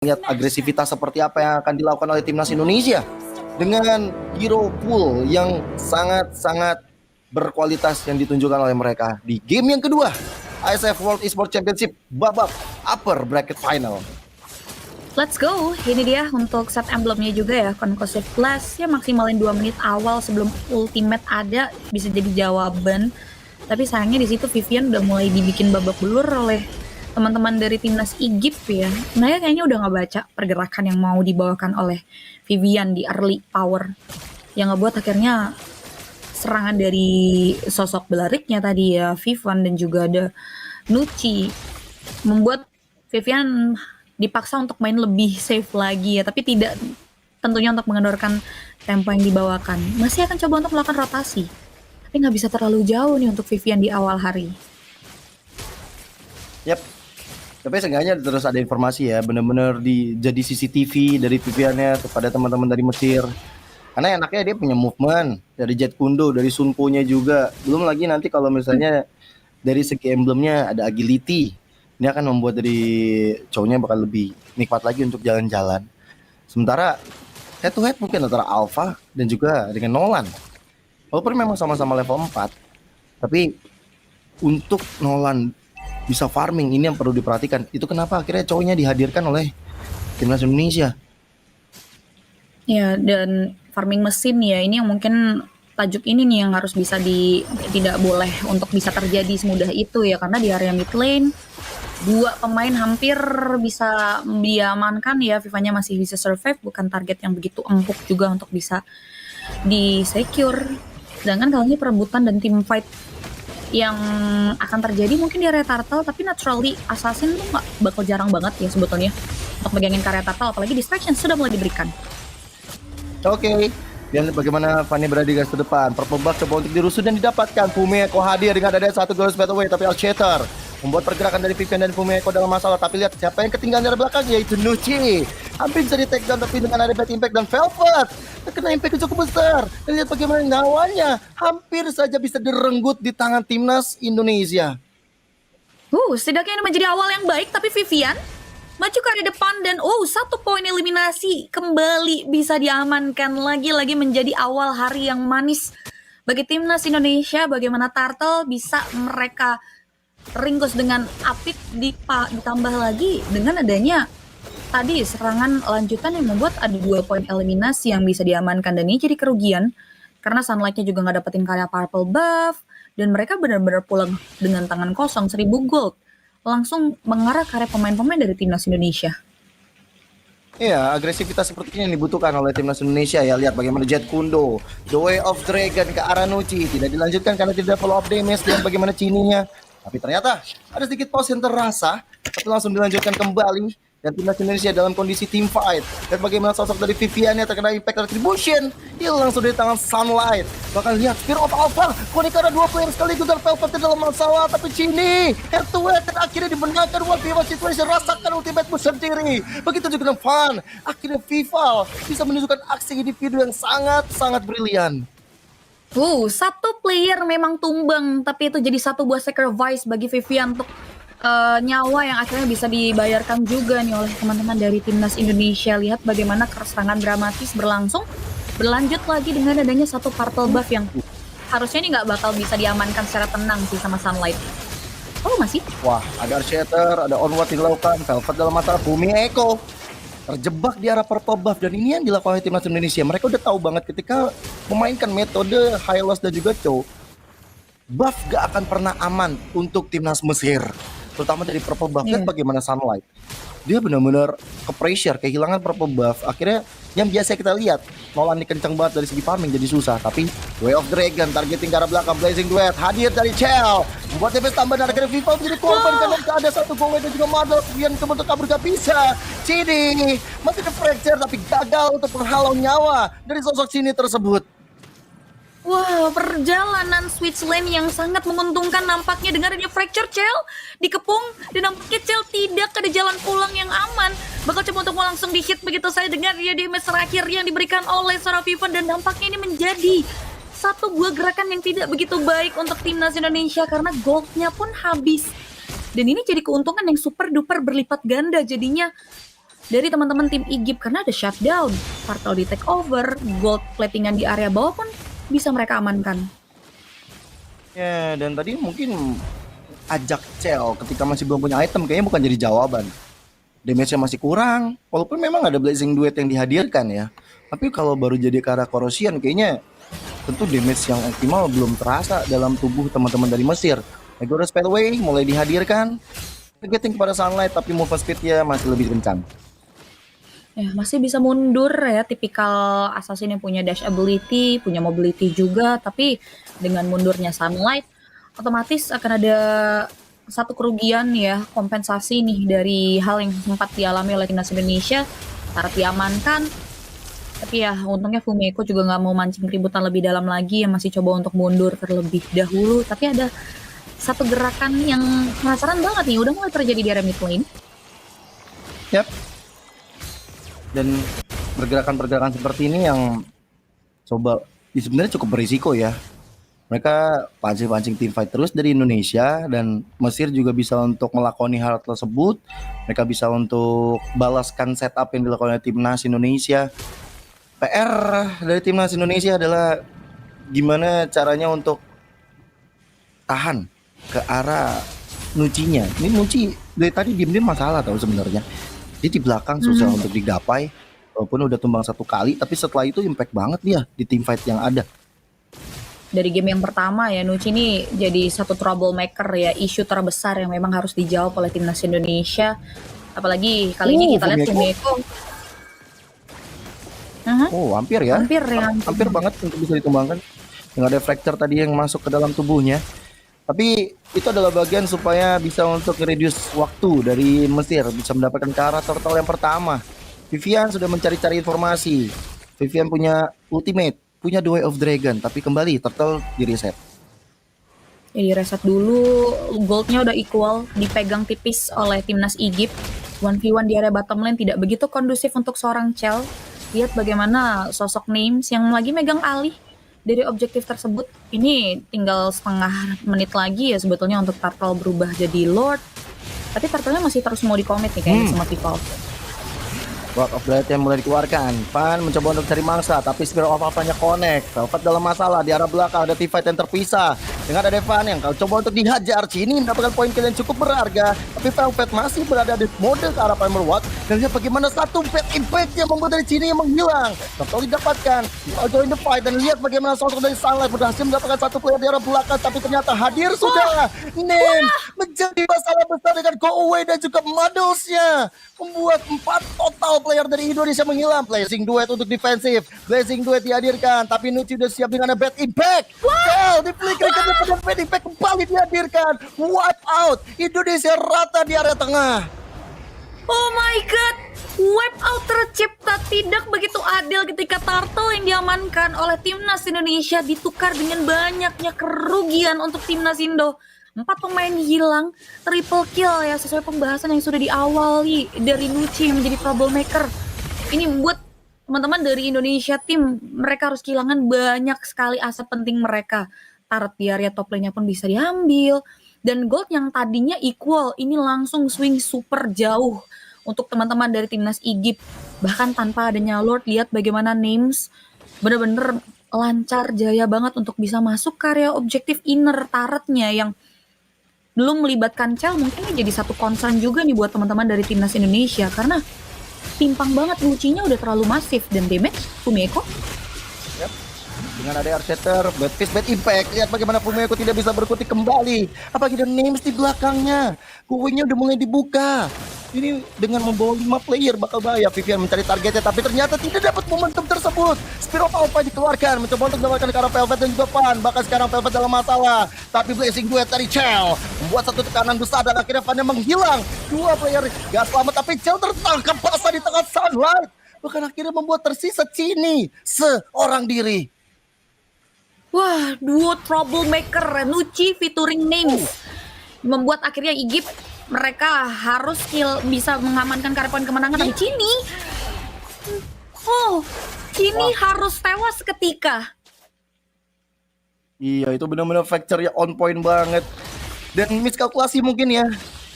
lihat agresivitas seperti apa yang akan dilakukan oleh timnas Indonesia dengan hero pool yang sangat-sangat berkualitas yang ditunjukkan oleh mereka di game yang kedua ISF World Esports Championship babak upper bracket final. Let's go, ini dia untuk set emblemnya juga ya, Conclusive Blast ya, maksimalin 2 menit awal sebelum ultimate ada bisa jadi jawaban. Tapi sayangnya di situ Vivian udah mulai dibikin babak belur oleh teman-teman dari timnas Egypt ya. Nah kayaknya udah nggak baca pergerakan yang mau dibawakan oleh Vivian di early power, yang ngebuat akhirnya serangan dari sosok belariknya tadi ya, Vivian dan juga ada Nucci, membuat Vivian dipaksa untuk main lebih safe lagi ya, tapi tidak tentunya untuk mengendorkan tempo yang dibawakan. Masih akan coba untuk melakukan rotasi, tapi nggak bisa terlalu jauh nih untuk Vivian di awal hari. Yap, tapi seenggaknya terus ada informasi ya, bener-bener jadi CCTV dari Viviannya kepada teman-teman dari Mesir. Karena enaknya dia punya movement dari Jet Kundo, dari Sunpo-nya juga. Belum lagi nanti kalau misalnya dari segi emblemnya ada agility. Ini akan membuat dari cowoknya bakal lebih nikmat lagi untuk jalan-jalan. Sementara head to head mungkin antara Alpha dan juga dengan Nolan. Walaupun memang sama-sama level 4, tapi untuk Nolan bisa farming, ini yang perlu diperhatikan. Itu kenapa akhirnya cowoknya dihadirkan oleh timnas Indonesia. Ya, dan farming mesin ya, ini yang mungkin tajuk ini nih yang harus bisa tidak boleh untuk bisa terjadi semudah itu ya, karena di area mid lane dua pemain hampir bisa diamankan ya, Vivanya masih bisa survive, bukan target yang begitu empuk juga untuk bisa di secure. Sedangkan kali ini perebutan dan team fight yang akan terjadi mungkin di area turtle, tapi naturally assassin tuh nggak bakal jarang banget ya sebetulnya untuk megangin karya turtle, apalagi distraction sudah mulai diberikan. Oke. Dan bagaimana Fanny berada di garis terdepan. Purple buff coba untuk dirusuh dan didapatkan. Fumeko hadir dengan ada satu goal battle away, tapi Alshatter membuat pergerakan dari Vivian dan Fumeko dalam masalah. Tapi lihat siapa yang ketinggalan dari belakang, yaitu Nucci. Hampir bisa di take down, tapi dengan ada bad impact dan Velvet terkena impact yang cukup besar. Dan lihat bagaimana nyawanya hampir saja bisa direnggut di tangan timnas Indonesia. Setidaknya ini menjadi awal yang baik, tapi Vivian maju ke area depan dan 1 poin eliminasi kembali bisa diamankan. Lagi-lagi menjadi awal hari yang manis bagi timnas Indonesia. Bagaimana Turtle bisa mereka ringkus dengan apik, ditambah lagi dengan adanya tadi serangan lanjutan yang membuat ada 2 poin eliminasi yang bisa diamankan. Dan ini jadi kerugian karena Sunlight-nya juga nggak dapetin karya purple buff, dan mereka benar-benar pulang dengan tangan kosong, 1000 gold langsung mengarah ke arah pemain-pemain dari timnas Indonesia. Iya, agresivitas seperti ini yang dibutuhkan oleh timnas Indonesia ya. Lihat bagaimana Jet Kundo, The Way of Dragon ke arah Nucci, tidak dilanjutkan karena tidak follow up damage. Dan bagaimana Cininya, tapi ternyata ada sedikit pause yang terasa, tapi langsung dilanjutkan kembali. Dan timnas Indonesia dalam kondisi team fight. Dan bagaimana sosok dari Vivian yang terkena impact retribution, hilang langsung dari tangan Sunlight. Bahkan lihat Spear of Alpha, Konika ada 2 player sekaligus dan Velvet dalam masalah. Tapi Cini head to head dan akhirnya dibenarkan buat Viva Situation, rasakan ultimate-mu sendiri. Begitu juga dengan Fan, akhirnya Vival bisa menunjukkan aksi individu yang sangat-sangat brilian. Satu player memang tumbang, tapi itu jadi satu buah sacrifice bagi Vivian untuk nyawa yang akhirnya bisa dibayarkan juga nih oleh teman-teman dari timnas Indonesia. Lihat bagaimana serangan dramatis berlanjut lagi dengan adanya satu purple buff yang harusnya ini nggak bakal bisa diamankan secara tenang sih sama Sunlight. Masih? Wah, ada Archaeter, ada Onward dilakukan, Velvet dalam masalah, Fumeko terjebak di arah purple buff. Dan ini yang dilakukan oleh timnas Indonesia. Mereka udah tahu banget ketika memainkan metode high loss dan juga chow, buff gak akan pernah aman untuk timnas Mesir, terutama dari purple buff. Lihat bagaimana Sunlight, dia benar-benar ke pressure, kehilangan purple buff. Akhirnya yang biasa kita lihat Nolan dikencang banget dari segi farming jadi susah. Tapi Way of Dragon targeting ke arah belakang, Blazing Duet hadir dari Chell, membuat DPS tambah dan akhirnya Viva menjadi korban karena ada satu gol dan juga Mother yang kebetulan kabur gak bisa. Cini masih ke fracture tapi gagal untuk menghalau nyawa dari sosok Cini tersebut. Perjalanan switch lane yang sangat menguntungkan nampaknya dengan adanya fracture. Chell dikepung dan nampaknya Chell tidak ada jalan pulang yang aman. Bakal coba untuk langsung di hit begitu saya dengar ya damage terakhir yang diberikan oleh seorang Vivian, dan nampaknya ini menjadi satu buah gerakan yang tidak begitu baik untuk timnas Indonesia karena goldnya pun habis. Dan ini jadi keuntungan yang super duper berlipat ganda jadinya. dari teman-teman tim Igip karena ada shutdown, Turtle di take over, gold platingan di area bawah pun bisa mereka amankan. Ya, dan tadi mungkin ajak Cell ketika masih belum punya item kayaknya bukan jadi jawaban. Damage-nya masih kurang, walaupun memang ada Blazing Duet yang dihadirkan ya. Tapi kalau baru jadi ke arah Corrosion kayaknya tentu damage yang optimal belum terasa dalam tubuh teman-teman dari Mesir. Megoro Spellway mulai dihadirkan, targeting kepada Sunlight tapi move speed-nya masih lebih kencang. Ya, masih bisa mundur ya, tipikal assassin yang punya dash ability, punya mobility juga, tapi dengan mundurnya Sunlight, otomatis akan ada satu kerugian ya, kompensasi nih dari hal yang sempat dialami oleh timnas Indonesia. Tarat diamankan, tapi ya untungnya Fumeko juga nggak mau mancing keributan lebih dalam lagi, yang masih coba untuk mundur terlebih dahulu. Tapi ada satu gerakan yang penasaran banget nih, udah mulai terjadi di area mid lane. Yap. Dan pergerakan-pergerakan seperti ini yang coba sebenarnya cukup berisiko ya. Mereka pancing-pancing team fight terus dari Indonesia dan Mesir juga bisa untuk melakoni hal tersebut. Mereka bisa untuk balaskan setup yang dilakukan oleh timnas Indonesia. PR dari timnas Indonesia adalah gimana caranya untuk tahan ke arah Nucinya. Ini Nuci dari tadi diem-diem masalah tahu sebenarnya. Dia di belakang susah untuk digapai. Walaupun udah tumbang satu kali, tapi setelah itu impact banget dia di team fight yang ada. Dari game yang pertama ya, Nuci ini jadi satu troublemaker ya, isu terbesar yang memang harus dijawab oleh timnas Indonesia. Apalagi kali ini kita lihat Fumeko. Oh, hampir ya. Hampir banget untuk bisa ditumbangkan. Yang ada fracture tadi yang masuk ke dalam tubuhnya. Tapi itu adalah bagian supaya bisa untuk reduce waktu dari Mesir, bisa mendapatkan ke arah turtle yang pertama. Vivian sudah mencari-cari informasi. Vivian punya ultimate, punya The Way of Dragon, tapi kembali turtle di reset. Ya, di reset dulu, goldnya udah equal, dipegang tipis oleh timnas Egypt. 1v1 di area bottom lane tidak begitu kondusif untuk seorang Chell. Lihat bagaimana sosok Names yang lagi megang alih dari objektif tersebut. Ini tinggal setengah menit lagi ya sebetulnya untuk Turtle berubah jadi Lord. Tapi Turtle-nya masih terus mau di-commit nih kayaknya sama Vival. Word of Blade yang mulai dikeluarkan. Pan mencoba untuk cari mangsa, tapi Spirit of Alpha-nya connect. Velvet dalam masalah, di arah belakang ada teamfight yang terpisah. Dengan ada Devan yang kalau coba untuk dihajar, Cini mendapatkan poin kill yang cukup berharga. Tapi Velvet masih berada di mode ke arah Primal Watch. Dan lihat bagaimana satu bad impact yang membuat dari Cini yang menghilang. Betul didapatkan. Join the fight dan lihat bagaimana sosok dari Sunlight berhasil mendapatkan satu player di arah belakang. Tapi ternyata hadir sudah. Nem menjadi masalah besar dengan Go Away dan juga Muddles-nya. Membuat 4 total player dari Indonesia menghilang. Blazing Duet untuk defensif. Blazing Duet dihadirkan. Tapi Nuci udah siap dengan bad impact. Well, di flicker pada bad impact kembali dihadirkan. Wipe out. Indonesia rata di area tengah. Oh my god, wipe out tercipta tidak begitu adil ketika Turtle yang diamankan oleh timnas Indonesia ditukar dengan banyaknya kerugian untuk timnas Indo. 4 pemain hilang, triple kill ya sesuai pembahasan yang sudah diawali dari Nuci yang menjadi troublemaker. Ini membuat teman-teman dari Indonesia tim mereka harus kehilangan banyak sekali aset penting mereka. Turret di area top lane-nya pun bisa diambil. Dan gold yang tadinya equal ini langsung swing super jauh untuk teman-teman dari timnas Egypt. Bahkan tanpa adanya Lord, lihat bagaimana Names bener-bener lancar jaya banget untuk bisa masuk ke area objektif inner turretnya yang belum melibatkan Chell. Mungkin ini jadi satu concern juga nih buat teman-teman dari timnas Indonesia karena timpang banget Nuci-nya udah terlalu masif dan damage Fumeko. Yep. Dengan ada air shatter, bad fist, bad impact. Lihat bagaimana Fumeko tidak bisa berkutik kembali. Apalagi ada Names di belakangnya. Kuingnya udah mulai dibuka. Ini dengan membawa 5 player bakal bahaya. Vivian mencari targetnya tapi ternyata tidak dapat momentum tersebut. Spirit of Alpha dikeluarkan, mencoba untuk mendapatkan ke arah Velvet dan juga Pan. Bahkan sekarang Velvet dalam masalah. Tapi Blazing Duet dari Chell membuat satu tekanan besar dan akhirnya Pan menghilang. 2 player gak selamat tapi Chell tertangkap basah di tengah Sunlight. Bahkan akhirnya membuat tersisa Cini seorang diri. Wah, duo troublemaker Nuci featuring Names membuat akhirnya Egypt mereka harus bisa mengamankan karya poin kemenangan. Tapi Cini harus tewas seketika. Iya, itu benar-benar factor ya on point banget. Dan miskalkulasi mungkin ya.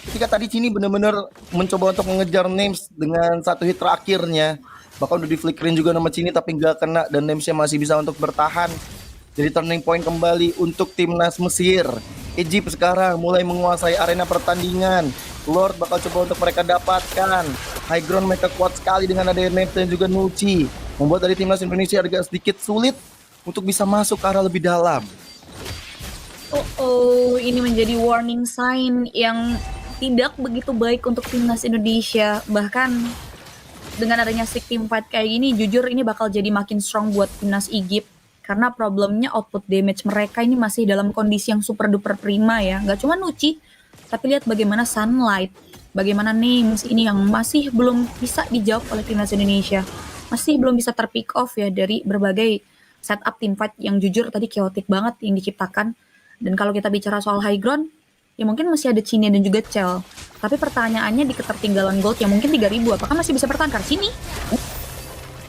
Ketika tadi Cini benar-benar mencoba untuk mengejar Names dengan satu hit terakhirnya, bahkan udah di flickerin juga nama Cini tapi nggak kena dan Namesnya masih bisa untuk bertahan. Jadi turning point kembali untuk timnas Mesir. Egypt sekarang mulai menguasai arena pertandingan. Lord bakal coba untuk mereka dapatkan. High ground mereka kuat sekali dengan ada Names dan juga Nuci, membuat dari timnas Indonesia agak sedikit sulit untuk bisa masuk ke arah lebih dalam. Ini menjadi warning sign yang tidak begitu baik untuk timnas Indonesia. Bahkan dengan adanya stick team fight kayak gini, jujur ini bakal jadi makin strong buat timnas Egypt. Karena problemnya output damage mereka ini masih dalam kondisi yang super duper prima ya. Nggak cuma Nuci, tapi lihat bagaimana Sunlight, bagaimana Names ini yang masih belum bisa dijawab oleh timnas Indonesia. Masih belum bisa terpick off ya dari berbagai setup team fight yang jujur tadi chaotic banget yang diciptakan. Dan kalau kita bicara soal high ground, ya mungkin masih ada Cine dan juga Cell. Tapi pertanyaannya di ketertinggalan gold yang mungkin 3.000, apakah masih bisa bertahan? Karena sini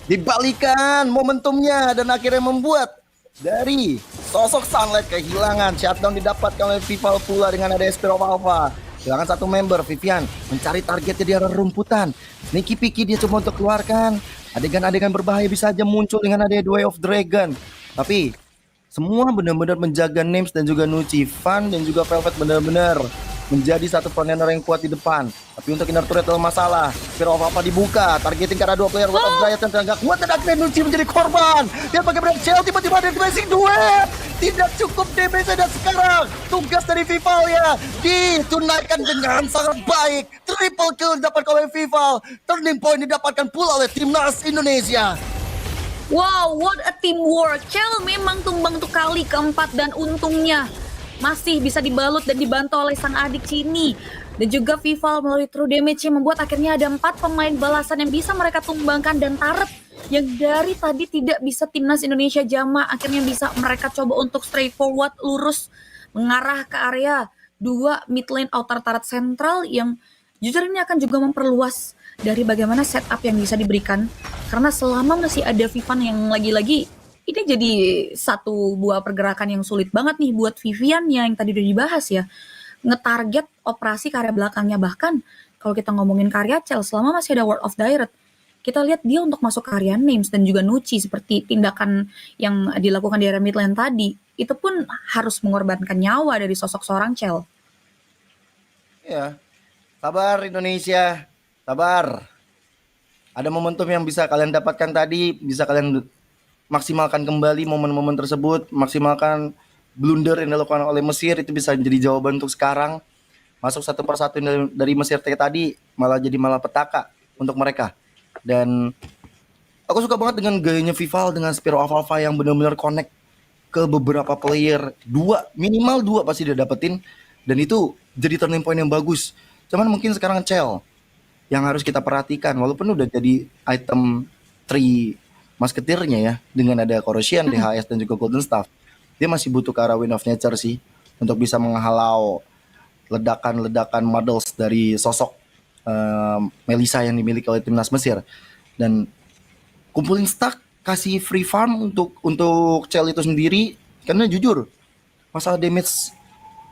Dibalikan momentumnya dan akhirnya membuat dari sosok Sunlight kehilangan. Shutdown didapatkan oleh Vival pula dengan ada Spear of Alpha. Kehilangan satu member. Vivian mencari targetnya di arah rumputan. Sneaky Picky dia coba untuk keluarkan. Adegan-adegan berbahaya bisa aja muncul dengan ada Way of Dragon. Tapi semua benar-benar menjaga Names dan juga Nuci. Van dan juga Velvet benar-benar menjadi satu frontliner yang kuat di depan. Tapi untuk inner turret adalah masalah. Spear of Alpha dibuka, targeting karena dua player World of Dryad yang tenaga kuat dan akhirnya Nuci menjadi korban. Dia bagaimana Shell tiba-tiba ada Blazing Duet. Tidak cukup damage dan sekarang tugas dari Vival ya ditunaikan dengan sangat baik. Triple kill didapatkan oleh Vival. Turning point didapatkan pula oleh timnas Indonesia. wow, what a teamwork. Cell memang tumbang untuk kali keempat dan untungnya masih bisa dibalut dan dibantu oleh sang adik Cini. Dan juga Vival melalui true damage yang membuat akhirnya ada 4 pemain balasan yang bisa mereka tumbangkan dan Turret yang dari tadi tidak bisa timnas Indonesia jama akhirnya bisa mereka coba untuk straightforward lurus mengarah ke area 2 mid lane outer turret sentral yang jujur ini akan juga memperluas dari bagaimana setup yang bisa diberikan karena selama masih ada Vivan yang lagi-lagi ini jadi satu buah pergerakan yang sulit banget nih buat Vivian yang tadi udah dibahas ya. Ngetarget operasi karya belakangnya. Bahkan kalau kita ngomongin karya Cell, selama masih ada World of Dryad, kita lihat dia untuk masuk ke area Names dan juga Nuci seperti tindakan yang dilakukan di area mid lane tadi. Itu pun harus mengorbankan nyawa dari sosok seorang Cell. Ya, sabar Indonesia, sabar. Ada momentum yang bisa kalian dapatkan tadi, bisa kalian maksimalkan kembali momen-momen tersebut, maksimalkan blunder yang dilakukan oleh Mesir itu bisa jadi jawaban untuk sekarang. Masuk satu persatu dari Mesir tadi malah petaka untuk mereka. Dan aku suka banget dengan gayanya Vival dengan Spear of Alpha yang benar-benar connect ke beberapa player. Minimal dua pasti dia dapetin. Dan itu jadi turning point yang bagus. Cuman mungkin sekarang Cell yang harus kita perhatikan. Walaupun udah jadi item 3 masketirnya ya, dengan ada Corrosion, DHS dan juga Golden Staff, dia masih butuh ke arah Wind of Nature sih untuk bisa menghalau ledakan-ledakan models dari sosok Melissa yang dimiliki oleh timnas Mesir. Dan kumpulin stack, kasih free farm untuk Cell itu sendiri, karena jujur masalah damage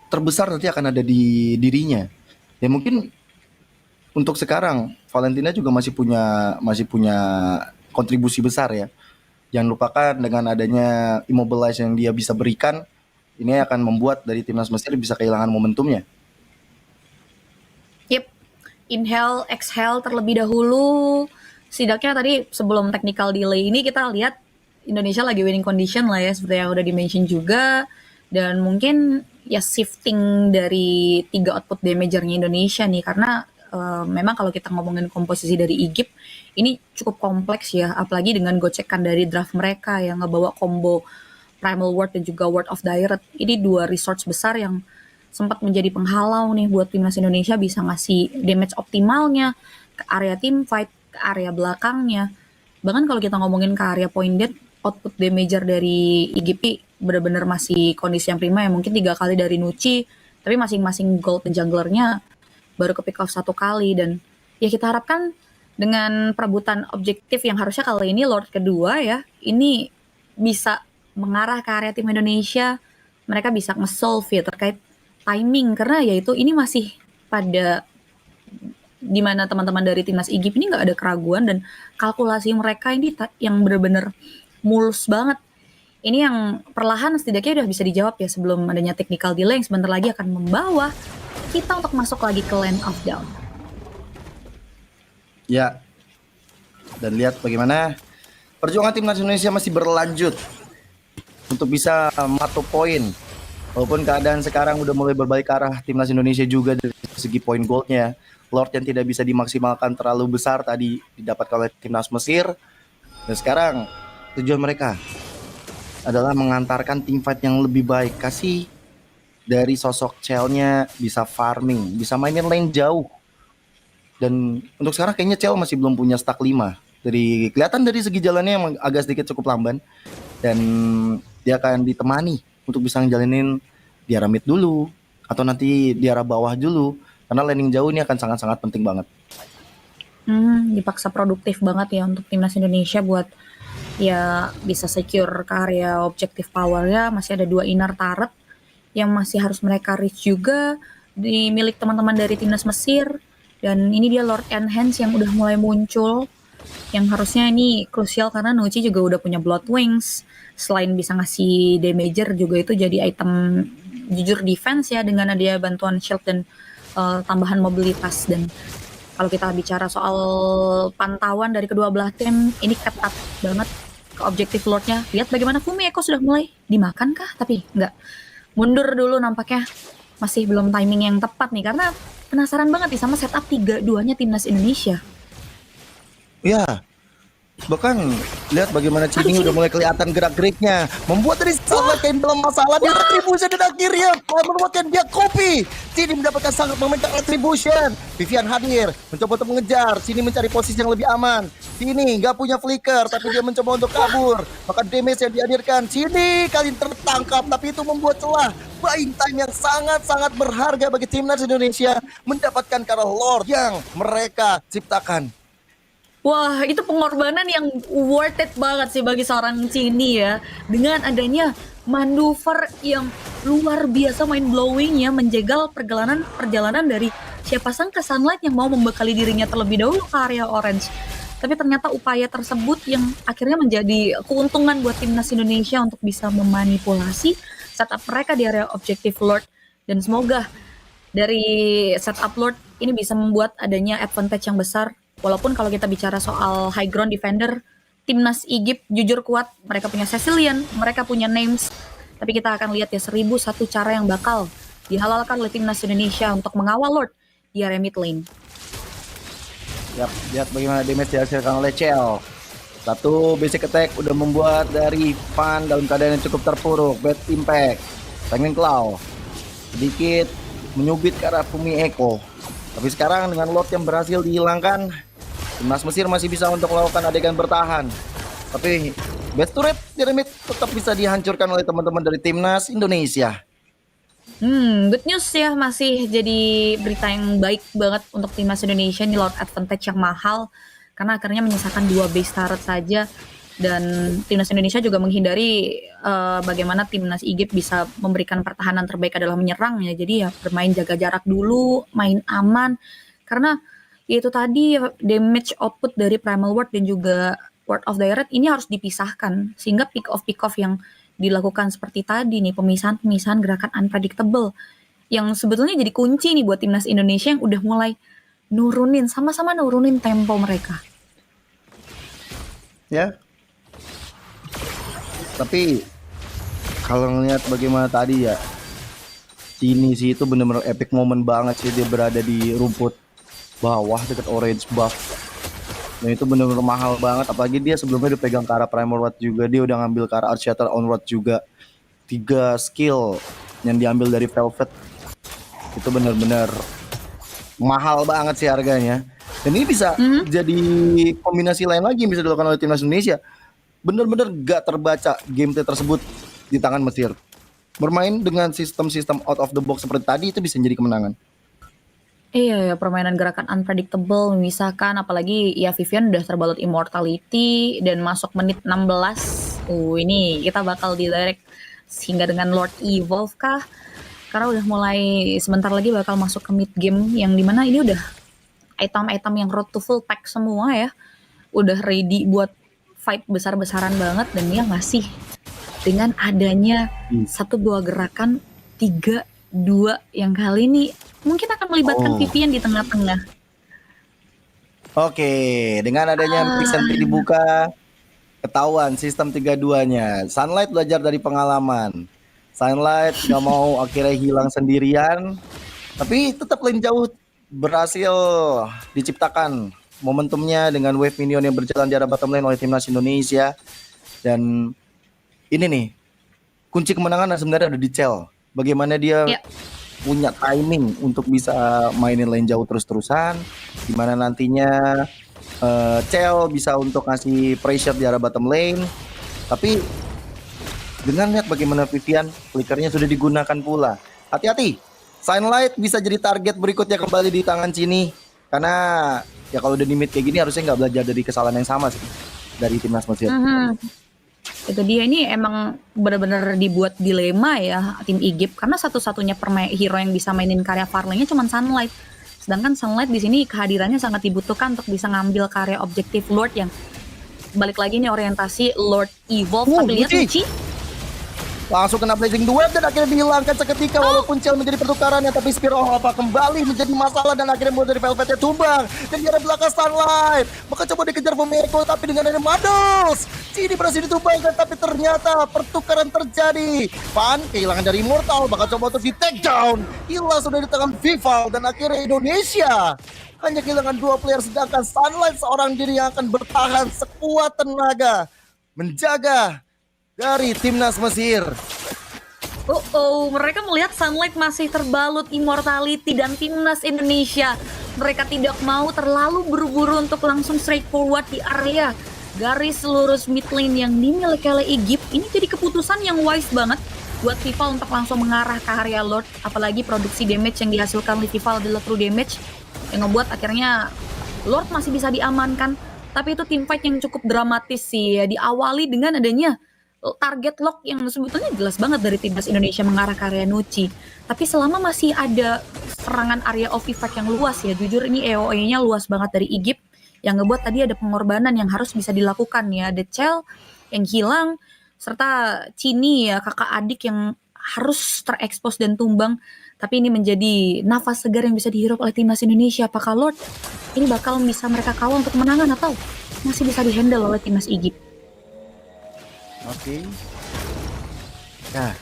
terbesar nanti akan ada di dirinya. Ya mungkin untuk sekarang Valentina juga masih punya kontribusi besar ya. Jangan lupakan dengan adanya immobilize yang dia bisa berikan, ini akan membuat dari timnas Mesir bisa kehilangan momentumnya. Yep, inhale, exhale terlebih dahulu. Setidaknya tadi sebelum technical delay ini kita lihat Indonesia lagi winning condition lah ya, seperti yang udah di-mention juga. Dan mungkin ya shifting dari 3 output damagernya Indonesia nih, karena memang kalau kita ngomongin komposisi dari Egypt ini cukup kompleks ya, apalagi dengan gocekan dari draft mereka yang ngebawa combo Primal Ward dan juga Word of Dryad. Ini 2 resource besar yang sempat menjadi penghalau nih buat timnas Indonesia bisa ngasih damage optimalnya ke area team fight, ke area belakangnya. Bahkan kalau kita ngomongin ke area point dead, output damager dari Egypt benar-benar masih kondisi yang prima ya, mungkin 3 kali dari Nuci, tapi masing-masing gold dan junglernya baru ke pick off 1 kali. Dan ya kita harapkan dengan perebutan objektif yang harusnya kali ini Lord kedua ya, ini bisa mengarah ke area tim Indonesia, mereka bisa nge-solve ya terkait timing, karena ya itu ini masih pada di mana teman-teman dari timnas IGIP ini nggak ada keraguan dan kalkulasi mereka ini yang benar-benar mulus banget. Ini yang perlahan setidaknya udah bisa dijawab ya sebelum adanya technical delay yang sebentar lagi akan membawa kita untuk masuk lagi ke Land of Dawn. Ya, dan lihat bagaimana perjuangan timnas Indonesia masih berlanjut untuk bisa matu poin. Walaupun keadaan sekarang udah mulai berbalik arah timnas Indonesia juga dari segi poin goldnya. Lord yang tidak bisa dimaksimalkan terlalu besar tadi didapatkan oleh timnas Mesir. Dan sekarang tujuan mereka adalah mengantarkan tim fight yang lebih baik. Kasih dari sosok Chell-nya bisa farming, bisa mainin lane jauh. Dan untuk sekarang kayaknya Chell masih belum punya stack 5. Kelihatan dari segi jalannya yang agak sedikit cukup lamban. Dan dia akan ditemani untuk bisa ngejalanin di arah mid dulu atau nanti di arah bawah dulu. Karena landing jauh ini akan sangat-sangat penting banget. Dipaksa produktif banget ya untuk timnas Indonesia buat ya bisa secure ke area objective power-nya. Masih ada 2 inner turret yang masih harus mereka reach juga di milik teman-teman dari timnas Mesir. Dan ini dia Lord Enhance yang udah mulai muncul, yang harusnya ini krusial karena Nuci juga udah punya Blood Wings. Selain bisa ngasih damager juga itu jadi item jujur defense ya dengan ada bantuan shield dan tambahan mobilitas. Dan kalau kita bicara soal pantauan dari kedua belah tim, ini ketat banget ke objektif Lordnya. Lihat bagaimana Fumi Eko sudah mulai dimakan kah? Tapi enggak, mundur dulu nampaknya. Masih belum timing yang tepat nih karena penasaran banget nih sama setup 3-2-nya timnas Indonesia. Ya, bahkan lihat bagaimana Cini udah mulai kelihatan gerak-geriknya, membuat dari sangat kain dalam masalah di retribution dan akhirnya menemukan dia copy. Cini mendapatkan sangat momentum retribution. Vivian hadir mencoba untuk mengejar. Cini mencari posisi yang lebih aman. Cini nggak punya flicker tapi dia mencoba untuk kabur. Maka damage yang dihadirkan Cini kali ini tertangkap, tapi itu membuat celah buying time yang sangat-sangat berharga bagi timnas Indonesia mendapatkan karena Lord yang mereka ciptakan. Wah, itu pengorbanan yang worth it banget sih bagi seorang Cini ya. Dengan adanya manuver yang luar biasa mind blowing ya, menjegal perjalanan dari siapa sangka Sunlight yang mau membekali dirinya terlebih dahulu ke area orange. Tapi ternyata upaya tersebut yang akhirnya menjadi keuntungan buat timnas Indonesia untuk bisa memanipulasi setup mereka di area objective Lord. Dan semoga dari setup Lord ini bisa membuat adanya advantage yang besar. Walaupun kalau kita bicara soal high ground defender, timnas IGIP jujur kuat. Mereka punya Cecilian, mereka punya names. Tapi kita akan lihat ya 1001 cara yang bakal dihalalkan oleh timnas Indonesia untuk mengawal Lord di area mid lane. Yap, lihat bagaimana damage dihasilkan oleh Chell. Satu basic attack udah membuat dari Fan dalam keadaan yang cukup terpuruk. Bad impact. Flaming Claw sedikit menyubit ke arah Fumi Eko. Tapi sekarang dengan Lord yang berhasil dihilangkan, timnas Mesir masih bisa untuk melakukan adegan bertahan. Tapi best turret Pyramid tetap bisa dihancurkan oleh teman-teman dari timnas Indonesia. Good news ya, masih jadi berita yang baik banget untuk timnas Indonesia. Ini Lord advantage yang mahal karena akhirnya menyisakan 2 base turret saja. Dan timnas Indonesia juga menghindari bagaimana timnas IGIP bisa memberikan pertahanan terbaik adalah menyerang ya. Jadi ya bermain jaga jarak dulu, main aman. Karena itu tadi damage output dari Primal Ward dan juga Ward of Direct ini harus dipisahkan. Sehingga pick off yang dilakukan seperti tadi nih, pemisahan gerakan unpredictable. Yang sebetulnya jadi kunci nih buat timnas Indonesia yang udah mulai sama-sama nurunin tempo mereka. Ya. Tapi kalau ngelihat bagaimana tadi ya, ini sih itu benar-benar epic moment banget sih, dia berada di rumput bawah dekat orange buff. Dan itu benar-benar mahal banget, apalagi dia sebelumnya dipegang ke arah Primal Rod juga, dia udah ngambil ke arah Earthshatter Onward juga. 3 skill yang diambil dari Velvet. Itu benar-benar mahal banget sih harganya. Dan ini bisa jadi kombinasi lain lagi yang bisa dilakukan oleh timnas Indonesia. Benar-benar gak terbaca gameplay tersebut di tangan Mesir. Bermain dengan sistem-sistem out of the box seperti tadi itu bisa jadi kemenangan. Iya ya, permainan gerakan unpredictable memisahkan, apalagi ya Vivian udah terbalut immortality dan masuk menit 16. Ini kita bakal direct sehingga dengan Lord Evolve kah? Karena udah mulai sebentar lagi bakal masuk ke mid game yang dimana ini udah item-item yang road to full pack semua ya. Udah ready buat fight besar-besaran banget dan dia ngasih dengan adanya satu buah gerakan 3-2 yang kali ini mungkin akan melibatkan Oh. Vivian di tengah-tengah. Oke, dengan adanya Mix and Pick dibuka, ketahuan sistem 3-2-nya. Sunlight belajar dari pengalaman. Sunlight nggak mau akhirnya hilang sendirian, tapi tetap lane jauh berhasil diciptakan momentumnya dengan wave minion yang berjalan di arah bottom lane oleh timnas Indonesia. Dan ini nih, kunci kemenangan sebenarnya ada di Cell. Bagaimana dia Ya. punya timing untuk bisa mainin lane jauh terus-terusan, dimana nantinya Cell bisa untuk ngasih pressure di arah bottom lane. Tapi dengan lihat bagaimana Vivian flickernya sudah digunakan pula, hati-hati, Sunlight bisa jadi target berikutnya kembali di tangan Cini. Karena ya kalau udah di mid kayak gini harusnya nggak belajar dari kesalahan yang sama sih dari timnas Mesir. Itu dia, ini emang benar-benar dibuat dilema ya tim Egypt karena satu-satunya hero yang bisa mainin karya Farley-nya cuma Sunlight. Sedangkan Sunlight di sini kehadirannya sangat dibutuhkan untuk bisa ngambil karya objektif Lord yang balik lagi nih orientasi Lord Evolve. Tapi lihat Luci. Luci, Langsung kena Blazing Duel dan akhirnya dihilangkan seketika walaupun Cell menjadi pertukarannya, tapi Spear of Alpha kembali menjadi masalah dan akhirnya mulai dari Velvetnya tumbang dan di arah belakang Sunlight. Maka coba dikejar Vomeko tapi dengan ada Mados. Cini berhasil ditumbangkan tapi ternyata pertukaran terjadi. Pan kehilangan dari Immortal, bakal coba untuk di take down. Hilang sudah di tangan Vival dan akhirnya Indonesia hanya kehilangan 2 player, sedangkan Sunlight seorang diri yang akan bertahan sekuat tenaga menjaga dari timnas Mesir. mereka melihat Sunlight masih terbalut immortality dan timnas Indonesia. Mereka tidak mau terlalu buru-buru untuk langsung straightforward di area garis lurus mid lane yang dimiliki oleh Egypt. Ini jadi keputusan yang wise banget buat Vival untuk langsung mengarah ke area Lord. Apalagi produksi damage yang dihasilkan oleh Vival adalah true damage yang ngebuat akhirnya Lord masih bisa diamankan. Tapi itu teamfight yang cukup dramatis sih ya. Diawali dengan adanya target lock yang sebetulnya jelas banget dari timnas Indonesia mengarah ke area Nuci. Tapi selama masih ada serangan area of effect yang luas ya, jujur ini EOE-nya luas banget dari Egypt, yang ngebuat tadi ada pengorbanan yang harus bisa dilakukan ya. Ada Cell yang hilang, serta Cini ya, kakak adik yang harus terekspos dan tumbang. Tapi ini menjadi nafas segar yang bisa dihirup oleh timnas Indonesia. Apakah Lord ini bakal bisa mereka kawal untuk kemenangan atau masih bisa dihandle oleh timnas Egypt? Oke. Nah,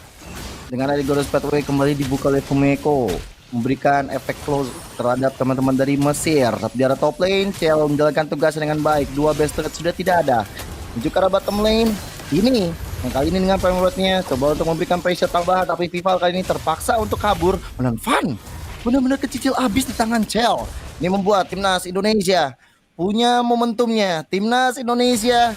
dengan ada Goros Pathway kembali dibuka oleh Vomeko, memberikan efek close terhadap teman-teman dari Mesir. Tapi di arah top lane, Cell menjalankan tugasnya dengan baik. 2 best threat sudah tidak ada. Menuju ke arah bottom lane, ini yang kali ini dengan Prime Lord-nya coba untuk memberikan pressure tambahan, tapi Vival kali ini terpaksa untuk kabur. Dan Van benar-benar kecicil abis di tangan Cell. Ini membuat timnas Indonesia punya momentumnya. Timnas Indonesia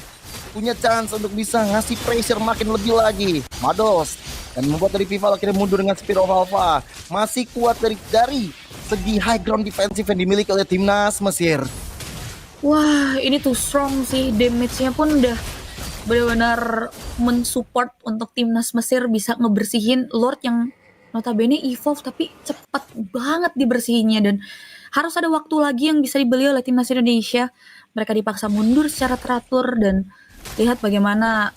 punya chance untuk bisa ngasih pressure makin lebih lagi. Mados dan membuat dari Vival akhirnya mundur dengan Spear of Alpha. Masih kuat dari segi high ground defensive yang dimiliki oleh timnas Mesir. Wah, ini tuh strong sih, damage-nya pun udah benar-benar mensupport untuk timnas Mesir bisa ngebersihin Lord yang notabene evolve tapi cepat banget dibersihinnya, dan harus ada waktu lagi yang bisa dibeli oleh timnas Indonesia. Mereka dipaksa mundur secara teratur dan lihat bagaimana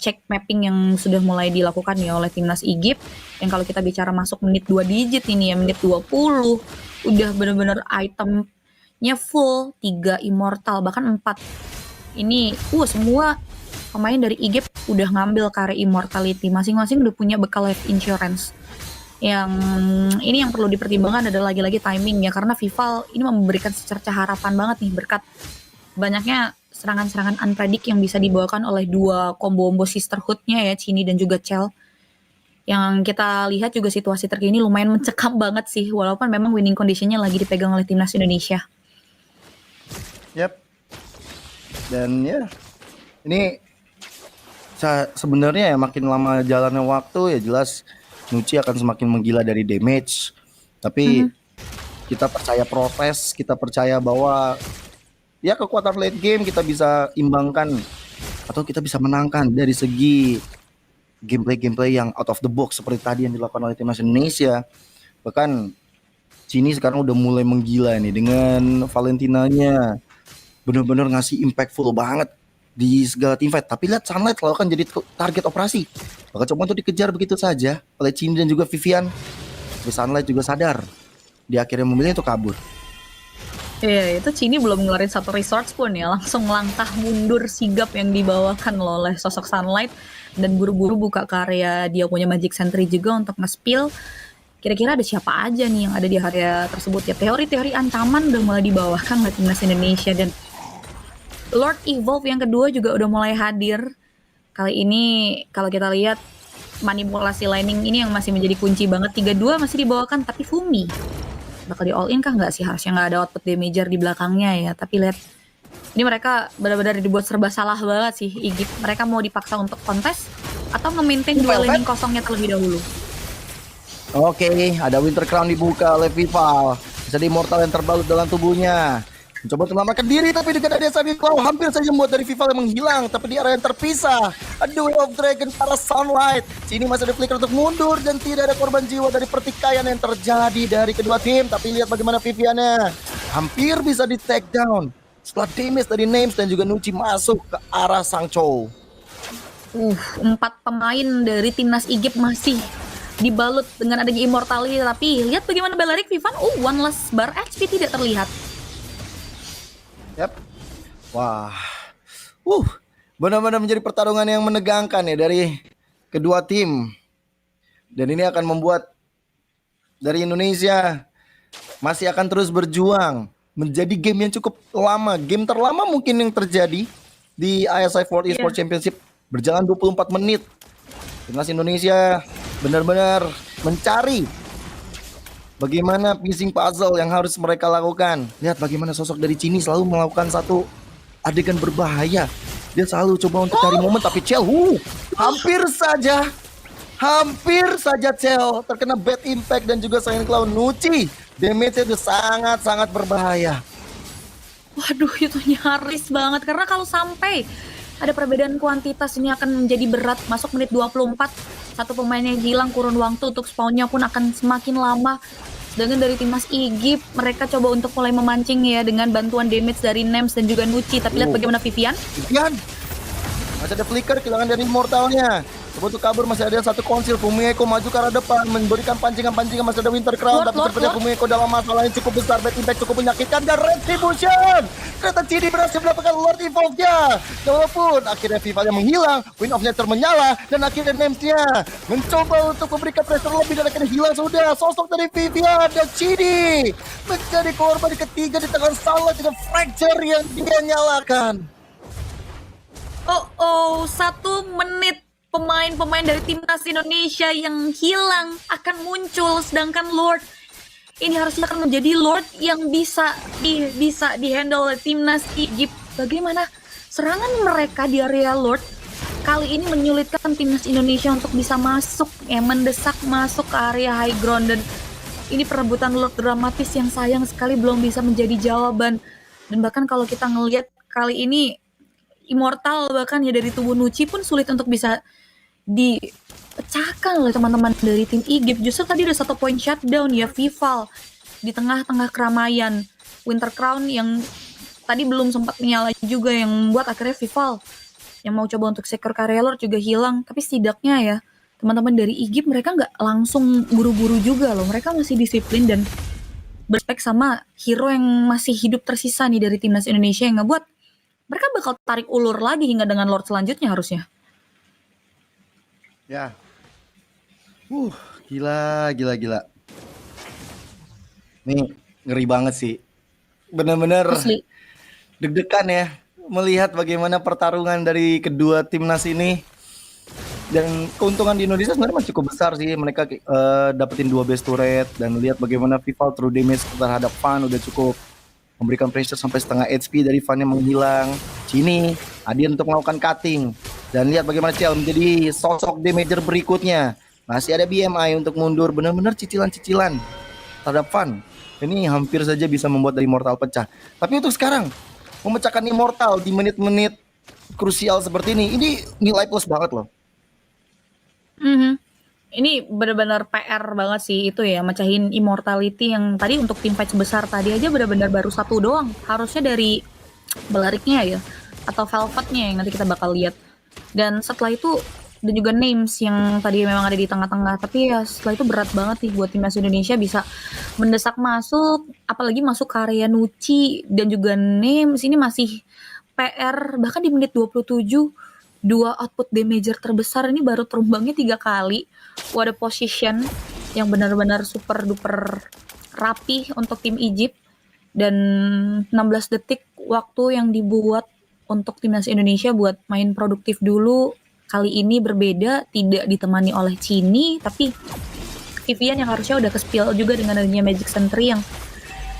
check mapping yang sudah mulai dilakukan ya oleh timnas Egypt, yang kalau kita bicara masuk menit 2 digit ini ya, menit 20 udah benar-benar itemnya full, 3 immortal bahkan 4. Ini semua pemain dari Egypt udah ngambil karya immortality, masing-masing udah punya bekal life insurance. Yang ini yang perlu dipertimbangkan adalah lagi-lagi timing ya, karena Vival ini memberikan secerca harapan banget nih berkat banyaknya serangan-serangan unpredict yang bisa dibawakan oleh 2 combo sisterhood-nya ya, Cini dan juga Cell. Yang kita lihat juga situasi terkini lumayan mencekam banget sih, walaupun memang winning condition-nya lagi dipegang oleh timnas Indonesia. Yap. Dan ya, ini sebenarnya ya makin lama jalannya waktu ya jelas Nuci akan semakin menggila dari damage. Tapi kita percaya proses, kita percaya bahwa ya kekuatan late game kita bisa imbangkan atau kita bisa menangkan dari segi gameplay yang out of the box seperti tadi yang dilakukan oleh timnas Indonesia. Bahkan Cini sekarang udah mulai menggila nih dengan Valentinanya, bener-bener ngasih impactful banget di segala teamfight. Tapi lihat Sunlight selalu kan jadi target operasi. Maka coba untuk dikejar begitu saja oleh Cini dan juga Vivian. Tapi Sunlight juga sadar, dia akhirnya memilih untuk kabur. Iya, itu Cini belum ngeluarin satu resource pun ya, langsung langkah mundur sigap yang dibawakan loh oleh sosok Sunlight, dan buru-buru buka karya dia punya Magic Sentry juga untuk nge-spill. Kira-kira ada siapa aja nih yang ada di area tersebut ya. Teori-teori ancaman udah mulai dibawakan oleh timnas Indonesia, dan Lord Evolve yang kedua juga udah mulai hadir. Kali ini kalau kita lihat manipulasi lining ini yang masih menjadi kunci banget. 3-2 masih dibawakan, tapi Fumi bakal di all in kah nggak sih? Harusnya nggak ada output damager di belakangnya ya. Tapi lihat, ini mereka benar-benar dibuat serba salah banget sih Egypt. Mereka mau dipaksa untuk kontes atau nge-maintain dua laning kosongnya terlebih dahulu. Oke, ada Winter Crown dibuka oleh Vival. Bisa di Immortal yang terbalut dalam tubuhnya. Mencoba untuk menyelamatkan diri, tapi dengan adanya Sunny Claw hampir saja membuat dari Vival yang menghilang. Tapi di area yang terpisah, ada Way of Dragon para Sunlight. Sini masih ada flicker untuk mundur dan tidak ada korban jiwa dari pertikaian yang terjadi dari kedua tim. Tapi lihat bagaimana Viviannya hampir bisa di take down setelah damage dari Names dan juga Nuci masuk ke arah Sang Chow. 4 pemain dari timnas Egypt masih dibalut dengan adanya immortality, tapi lihat bagaimana Balearic Vivan, one less bar HP tidak terlihat. Yap. Wah. Benar-benar menjadi pertarungan yang menegangkan ya dari kedua tim. Dan ini akan membuat dari Indonesia masih akan terus berjuang menjadi game yang cukup lama, game terlama mungkin yang terjadi di ISI World Esports Championship, berjalan 24 menit. Timnas Indonesia benar-benar mencari bagaimana piecing puzzle yang harus mereka lakukan. Lihat bagaimana sosok dari Cini selalu melakukan satu adegan berbahaya. Dia selalu coba untuk cari momen, tapi Cel, hampir saja Cel terkena bad impact dan juga Silent Cloud. Nuci damage-nya itu sangat-sangat berbahaya. Waduh, itu nyaris banget, karena kalau sampai ada perbedaan kuantitas ini akan menjadi berat. Masuk menit 24, satu pemain yang hilang, kurun waktu untuk spawnnya pun akan semakin lama. Sedangkan dari timnas Egypt, mereka coba untuk mulai memancing ya dengan bantuan damage dari Nems dan juga Nuci. Tapi lihat bagaimana Vivian. Masih ada flicker, kehilangan dari Immortalnya. Coba untuk kabur, masih ada satu konsil. Fumieko maju ke arah depan, memberikan pancingan-pancingan. Masih ada Winter Crown, tapi sepertinya Fumieko dalam masalah yang cukup besar. Bad impact cukup menyakitkan, dan Retribution. Kereta Cini berhasil mendapatkan Lord Evolve-nya. Walaupun akhirnya Vival yang menghilang, Wind of Nature menyala, dan akhirnya Nems-nya mencoba untuk memberikan pressure lebih, dan akhirnya hilang sudah. Sosok dari Vivian dan Cini menjadi korban ketiga di tangan Sunlight dengan fracture yang dia nyalakan. 1 menit pemain-pemain dari timnas Indonesia yang hilang akan muncul, sedangkan Lord ini harusnya akan menjadi Lord yang bisa dihandle oleh timnas Egypt. Bagaimana serangan mereka di area Lord kali ini menyulitkan timnas Indonesia untuk bisa masuk, mendesak masuk ke area high ground, dan ini perebutan Lord dramatis yang sayang sekali belum bisa menjadi jawaban. Dan bahkan kalau kita ngelihat kali ini Immortal bahkan ya dari tubuh Nuci pun sulit untuk bisa dipecahkan oleh teman-teman dari tim Egypt. Justru tadi ada 1 point shutdown ya Vival di tengah-tengah keramaian. Winter Crown yang tadi belum sempat menyala juga yang membuat akhirnya Vival yang mau coba untuk secure carrier Lord juga hilang. Tapi setidaknya ya teman-teman dari Egypt mereka nggak langsung buru-buru juga loh. Mereka masih disiplin dan berspek sama hero yang masih hidup tersisa nih dari timnas Indonesia, yang ngebuat mereka bakal tarik ulur lagi hingga dengan Lord selanjutnya harusnya. Ya. Gila. Nih, ngeri banget sih. Benar-benar deg-degan ya melihat bagaimana pertarungan dari kedua timnas ini. Dan keuntungan di Indonesia sebenarnya masih cukup besar sih. Mereka dapetin 2 base turret, dan lihat bagaimana Vival true damage terhadap Fan udah cukup memberikan pressure sampai setengah HP dari Fan yang menghilang. Sini Adian untuk melakukan cutting, dan lihat bagaimana Cel menjadi sosok damager berikutnya. Masih ada BMI untuk mundur, benar-benar cicilan-cicilan terhadap Fan. Ini hampir saja bisa membuat dari Immortal pecah. Tapi untuk sekarang memecahkan Immortal di menit-menit krusial seperti ini nilai plus banget loh. Mhm. Ini bener-bener PR banget sih itu ya, mecahin immortality yang tadi untuk tim fight sebesar tadi aja bener-bener baru satu doang. Harusnya dari Balariknya ya, atau Velvetnya yang nanti kita bakal lihat. Dan setelah itu dan juga names yang tadi memang ada di tengah-tengah. Tapi ya setelah itu berat banget nih buat timnas Indonesia bisa mendesak masuk, apalagi masuk ke area Nuci dan juga names ini masih PR bahkan di menit 27 dua output damager terbesar ini baru terumbangnya 3 kali. What a position yang benar-benar super duper rapih untuk tim Egypt dan 16 detik waktu yang dibuat untuk timnas Indonesia buat main produktif dulu. Kali ini berbeda, tidak ditemani oleh Cini, tapi Vivian yang harusnya udah ke-spill juga dengan adanya Magic Sentry yang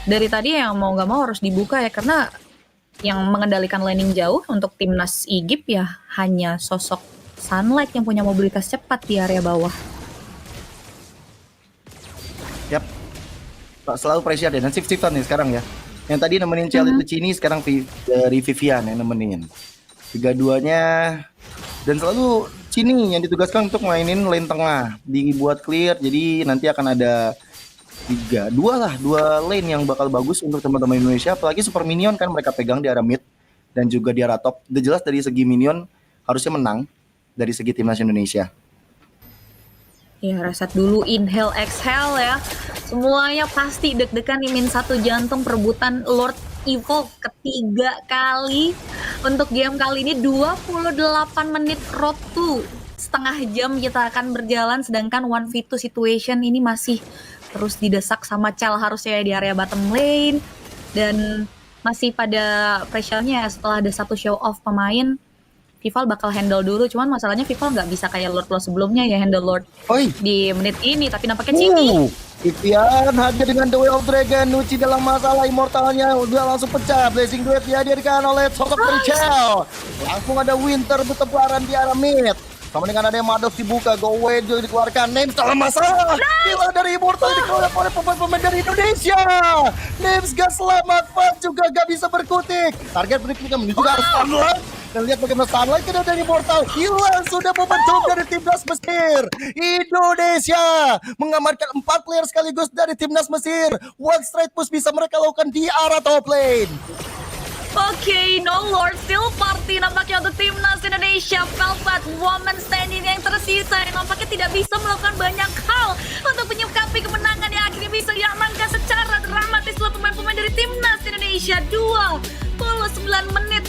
dari tadi yang mau nggak mau harus dibuka ya, karena yang mengendalikan laning jauh untuk timnas Egypt ya hanya sosok Sunlight yang punya mobilitas cepat di area bawah. Yap, selalu pressure dan shift-shiftan nih sekarang ya. Yang tadi nemenin Cel itu Cini, sekarang dari Vivian yang nemenin. 3-2-nya dan selalu Cini yang ditugaskan untuk mainin lane tengah, dibuat clear, jadi nanti akan ada dua lane yang bakal bagus untuk teman-teman Indonesia, apalagi super minion kan mereka pegang di area mid dan juga di area top. Udah jelas dari segi minion harusnya menang dari segi timnas Indonesia. Ya reset dulu, inhale, exhale ya. Semuanya pasti deg-degan nih, min 1 jantung perebutan Lord Evolve ketiga kali untuk game kali ini. 28 menit road to setengah jam kita akan berjalan, sedangkan 1v2 situation ini masih terus didesak sama Cel harusnya di area bottom lane dan masih pada pressure-nya setelah ada satu show off pemain. Vival bakal handle dulu, cuman masalahnya Vival nggak bisa kayak Lord sebelumnya ya handle Lord di menit ini, tapi nampaknya Cini. Vivian hadir dengan The Way of Dragon. Nuci dalam masalah immortalnya udah langsung pecah. Blazing Duet dihadirkan oleh sosok dari Cel. Langsung ada Winter bertebaran di arah mid. Sama dengan ada yang Madoff dibuka, Go Away juga dikeluarkan. Names dalam masalah. Gila dari Immortal dikeluarkan oleh pemain-pemain dari Indonesia. Names gak selamat, Fat juga gak bisa berkutik. Target berikutnya menuju ke arah Sunlight. Dan lihat bagaimana Sunlight kena dari Immortal. Hilang sudah membentuk dari timnas Mesir. Indonesia mengamankan 4 player sekaligus dari timnas Mesir. One straight push bisa mereka lakukan di arah top lane. Oke, no Lord, still party nampaknya untuk timnas Indonesia. Velvet woman standing yang tersisa yang nampaknya tidak bisa melakukan banyak hal untuk menyikapi kemenangan yang akhirnya bisa diamankan secara dramatis oleh pemain-pemain dari timnas Indonesia. 29 menit